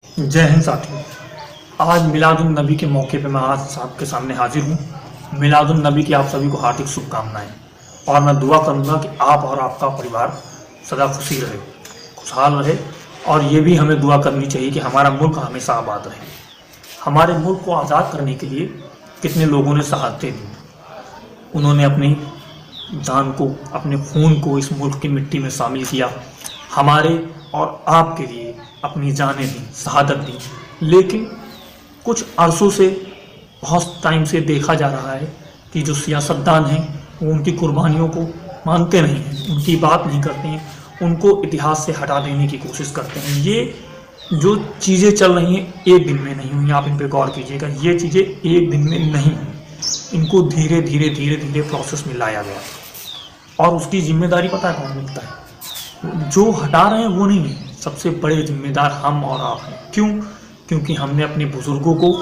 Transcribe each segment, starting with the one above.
जय हिंद साथियों। आज मिलादुन नबी के मौके पे मैं आज आपके सामने हाजिर हूँ। मिलादुन नबी की आप सभी को हार्दिक शुभकामनाएं और मैं दुआ करूँगा कि आप और आपका परिवार सदा खुशी रहे, खुशहाल रहे। और ये भी हमें दुआ करनी चाहिए कि हमारा मुल्क हमेशा आबाद रहे। हमारे मुल्क को आज़ाद करने के लिए कितने लोगों ने शहादतें दी, उन्होंने अपनी जान को, अपने खून को इस मुल्क की मिट्टी में शामिल किया, हमारे और आपके लिए अपनी जानें दी, शहादत दी। लेकिन कुछ अरसों से, बहुत टाइम से देखा जा रहा है कि जो सियासतदान हैं वो उनकी कुर्बानियों को मानते नहीं हैं, उनकी बात नहीं करते हैं, उनको इतिहास से हटा देने की कोशिश करते हैं। ये जो चीज़ें चल रही हैं एक दिन में नहीं हुई, आप इन पर गौर कीजिएगा। ये चीज़ें एक दिन में नहीं हुई, इनको धीरे धीरे धीरे धीरे प्रोसेस में लाया गया। और उसकी जिम्मेदारी पता है कौन मिलता है? जो हटा रहे हैं वो नहीं है, सबसे बड़े जिम्मेदार हम और आप हैं। क्यों? क्योंकि हमने अपने बुजुर्गों को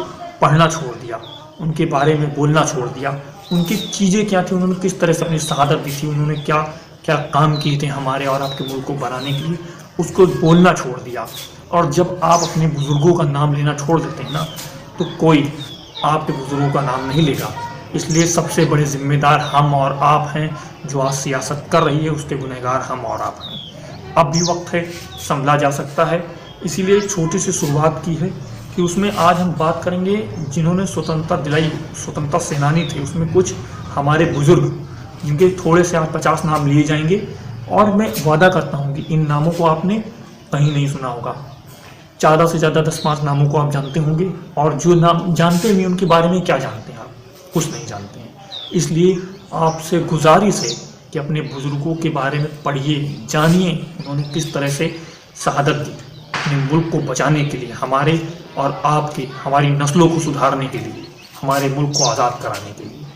पढ़ना छोड़ दिया, उनके बारे में बोलना छोड़ दिया, उनकी चीज़ें क्या थी, उन्होंने किस तरह से अपनी शहादत दी थी, उन्होंने क्या क्या काम किए थे हमारे और आपके मुल्क को बनाने के लिए, उसको बोलना छोड़ दिया। और जब आप अपने बुजुर्गों का नाम लेना छोड़ देते हैं ना, तो कोई आपके बुजुर्गों का नाम नहीं लेगा। इसलिए सबसे बड़े जिम्मेदार हम और आप हैं। जो आज सियासत कर रही है उसके गुनहगार हम और आप हैं। अब भी वक्त है, संभला जा सकता है। इसीलिए एक छोटी सी शुरुआत की है कि उसमें आज हम बात करेंगे जिन्होंने स्वतंत्रता दिलाई, स्वतंत्रता सेनानी थे। उसमें कुछ हमारे बुजुर्ग, जिनके थोड़े से आज 50 नाम लिए जाएंगे, और मैं वादा करता हूँ कि इन नामों को आपने कहीं नहीं सुना होगा। ज़्यादा से ज़्यादा 10-5 नामों को आप जानते होंगे, और जो नाम जानते भी उनके बारे में क्या जानते हैं आप? कुछ नहीं जानते हैं। इसलिए आपसे गुजारिश है कि अपने बुजुर्गों के बारे में पढ़िए, जानिए, उन्होंने किस तरह से शहादत दी अपने मुल्क को बचाने के लिए, हमारे और आपके, हमारी नस्लों को सुधारने के लिए, हमारे मुल्क को आज़ाद कराने के लिए।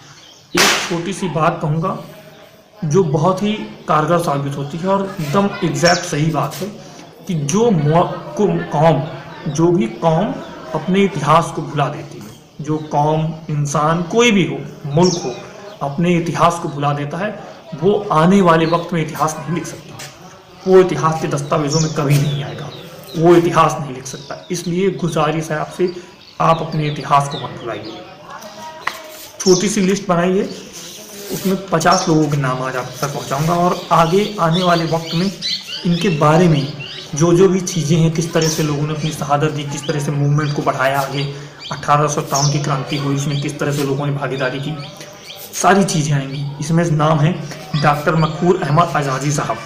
एक छोटी सी बात कहूँगा जो बहुत ही कारगर साबित होती है, और एकदम एग्जैक्ट सही बात है कि जो भी कौम अपने इतिहास को भुला देती है, जो कौम, इंसान, कोई भी हो, मुल्क हो, अपने इतिहास को भुला देता है, वो आने वाले वक्त में इतिहास नहीं लिख सकता। वो इतिहास के दस्तावेजों में कभी नहीं आएगा, वो इतिहास नहीं लिख सकता। इसलिए गुजारिश है आपसे, आप अपने इतिहास को मत भुलाइए। छोटी सी लिस्ट बनाइए, उसमें 50 लोगों के नाम आज आप तक पहुँचाऊँगा, और आगे आने वाले वक्त में इनके बारे में जो भी चीज़ें हैं, किस तरह से लोगों ने अपनी शहादत दी, किस तरह से मूवमेंट को बढ़ाया आगे, 1857 की क्रांति हुई, उसमें किस तरह से लोगों ने भागीदारी की, सारी चीज़ें आएंगी। इसमें नाम है डॉक्टर मकबूल अहमद एजाजी साहब,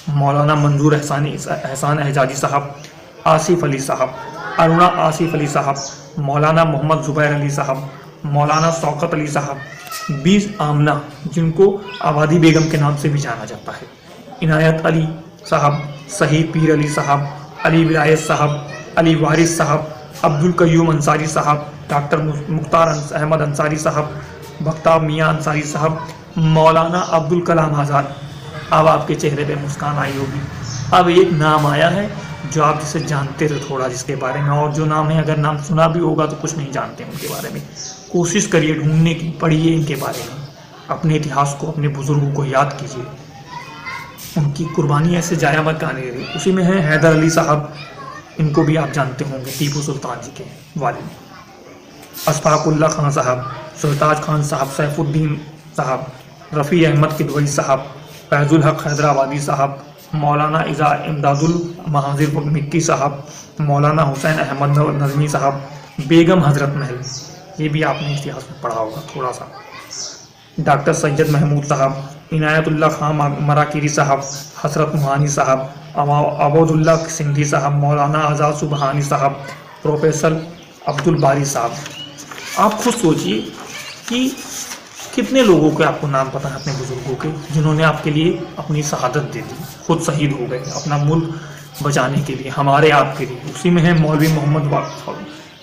मौलाना मंजूर एहसान एजाजी साहब, आसिफ अली साहब, अरुणा आसिफ अली साहब, मौलाना मोहम्मद जुबैर अली साहब, मौलाना शौकत अली साहब, बीज आमना, जिनको आबादी बेगम के नाम से भी जाना जाता है, इनायत अली साहब, शहीद पीर अली साहब, अली विलायत साहब, अली वारिस साहब, अब्दुल कयूम अंसारी साहब, डॉक्टर मुख्तार अहमद अंसारी साहब, बख्ताब मियाँ अंसारी साहब, मौलाना अब्दुल कलाम आज़ाद। अब आपके चेहरे पे मुस्कान आई होगी। अब एक नाम आया है जो आप जिसे जानते थे थोड़ा, जिसके बारे में, और जो नाम है अगर नाम सुना भी होगा तो कुछ नहीं जानते उनके बारे में। कोशिश करिए ढूंढने की, पढ़िए इनके बारे में, अपने इतिहास को, अपने बुजुर्गों को याद कीजिए, उनकी कुर्बानी ऐसे जाया मत गाने दे। उसी में है हैदर अली साहब, इनको भी आप जानते होंगे, टीपू सुल्तान जी के वालिद, अशफाकुल्ला खान साहब, सरताज खान साहब, सैफुद्दीन साहब, रफ़ी अहमद किदवई साहब, फैजुल हक हैदराबादी साहब, मौलाना इमदादुल महाजिर मिक्की साहब, मौलाना हुसैन अहमद नज़मी साहब, बेगम हज़रत महल, ये भी आपने इतिहास में पढ़ा होगा थोड़ा सा, डॉक्टर सैयद महमूद साहब, इनायतुल्लाह खान मराकिरी साहब, हसरत मुहानी साहब, अबोदुल्ला सिंधी साहब, मौलाना आज़ाद सुबहानी साहब, प्रोफेसर अब्दुल बारी साहब। आप खुद सोचिए कि कितने लोगों के आपको नाम पता है अपने बुजुर्गों के, जिन्होंने आपके लिए अपनी शहादत दे दी, खुद शहीद हो गए अपना मुल्क बचाने के लिए, हमारे आपके लिए। उसी में है मौलवी मोहम्मद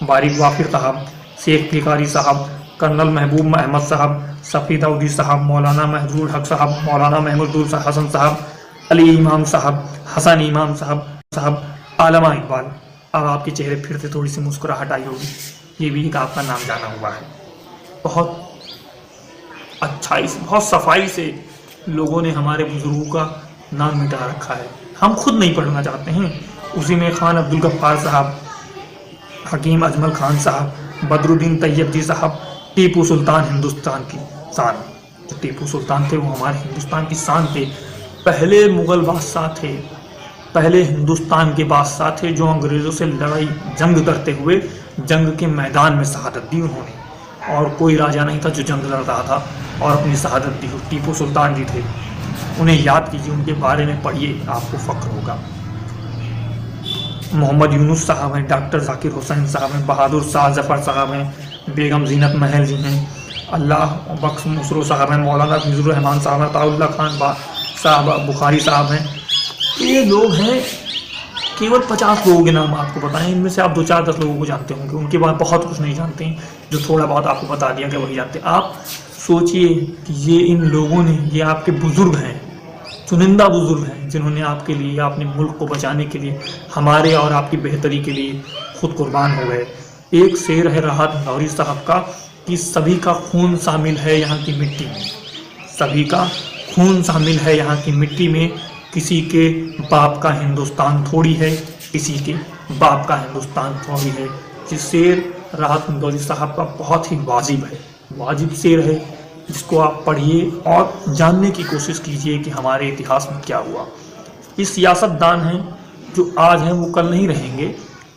बारिक वाफिर साहब, शेख फिकारी साहब, कर्नल महबूब अहमद साहब, सफ़ी दाऊदी साहब, मौलाना महजूर हक साहब, मौलाना महमूदुल हसन साहब, अली इमाम साहब, हसन इमाम साहब, आलमा इकबाल। अब आपके चेहरे फिर से थोड़ी सी मुस्कुराहट आई होगी, ये भी एक आपका नाम जाना हुआ है। बहुत अच्छाई से, बहुत सफाई से लोगों ने हमारे बुजुर्गों का नाम मिटा रखा है, हम खुद नहीं पढ़ना चाहते हैं। उसी में खान अब्दुल गफ्फार साहब, हकीम अजमल खान साहब, बदरुद्दीन तैयब जी साहब, टीपू सुल्तान हिंदुस्तान की शान। जो टीपू सुल्तान थे वो हमारे हिंदुस्तान की शान थे, पहले मुगल बादशाह थे, पहले हिंदुस्तान के बादशाह थे जो अंग्रेज़ों से लड़ाई जंग करते हुए जंग के मैदान में शहादत दी उन्होंने। और कोई राजा नहीं था जो जंग लड़ रहा था और अपनी शहादत दी हो, टीपू सुल्तान जी थे। उन्हें याद कीजिए, उनके बारे में पढ़िए, आपको फ़ख्र होगा। मोहम्मद यूनुस साहब हैं, डॉक्टर जाकिर हुसैन साहब हैं, बहादुर शाह जफ़र साहब हैं, बेगम जीनत महल जी हैं, अल्लाह बख्श मुसरो साहब हैं, मौलाना फैज़ुर रहमान साहब हैं, ताउल्ला खान साहब बुखारी साहब हैं। ये लोग हैं, केवल 50 लोगों के नाम आपको बताएं, इनमें से आप 2-4-10 लोगों को जानते होंगे, उनके बाद बहुत कुछ नहीं जानते हैं। जो थोड़ा बहुत आपको बता दिया गया वही जानते हैं। आप सोचिए कि ये इन लोगों ने, ये आपके बुज़ुर्ग हैं, चुनिंदा बुज़ुर्ग हैं, जिन्होंने आपके लिए, अपने मुल्क को बचाने के लिए, हमारे और आपकी बेहतरी के लिए खुद कुर्बान हो गए। एक शेर है राहत इंदौरी साहब का कि सभी का खून शामिल है यहाँ की मिट्टी में, सभी का खून शामिल है यहाँ की मिट्टी में, किसी के बाप का हिंदुस्तान थोड़ी है, किसी के बाप का हिंदुस्तान थोड़ी है। ये शेर राहत इंदौरी साहब का बहुत ही वाजिब है, वाजिब शेर है, जिसको आप पढ़िए और जानने की कोशिश कीजिए कि हमारे इतिहास में क्या हुआ। ये सियासतदान हैं जो आज हैं वो कल नहीं रहेंगे,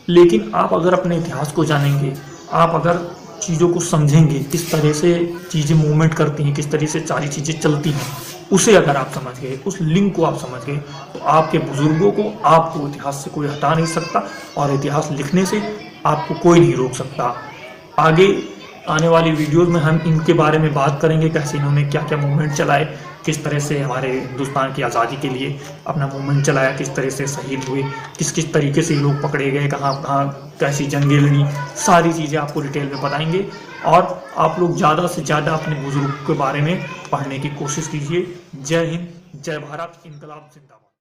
लेकिन आप अगर अपने इतिहास को जानेंगे, आप अगर चीज़ों को समझेंगे, किस तरह से चीज़ें मूवमेंट करती हैं, किस तरह से सारी चीज़ें चलती हैं, उसे अगर आप समझ गए, उस लिंक को आप समझ गए, तो आपके बुज़ुर्गों को, आपको इतिहास से कोई हटा नहीं सकता और इतिहास लिखने से आपको कोई नहीं रोक सकता। आगे आने वाली वीडियोज़ में हम इनके बारे में बात करेंगे, कैसे इन्होंने क्या क्या मूवमेंट चलाए, किस तरह से हमारे हिंदुस्तान की आज़ादी के लिए अपना मूवमेंट चलाया, किस तरह से शहीद हुए, किस किस तरीके से लोग पकड़े गए, कहाँ कहाँ कैसी जंगें लड़ी, सारी चीज़ें आपको डिटेल में बताएंगे। और आप लोग ज़्यादा से ज़्यादा अपने बुजुर्ग के बारे में पढ़ने की कोशिश कीजिए। जय हिंद, जय भारत, इनकलाब जिंदाबाद।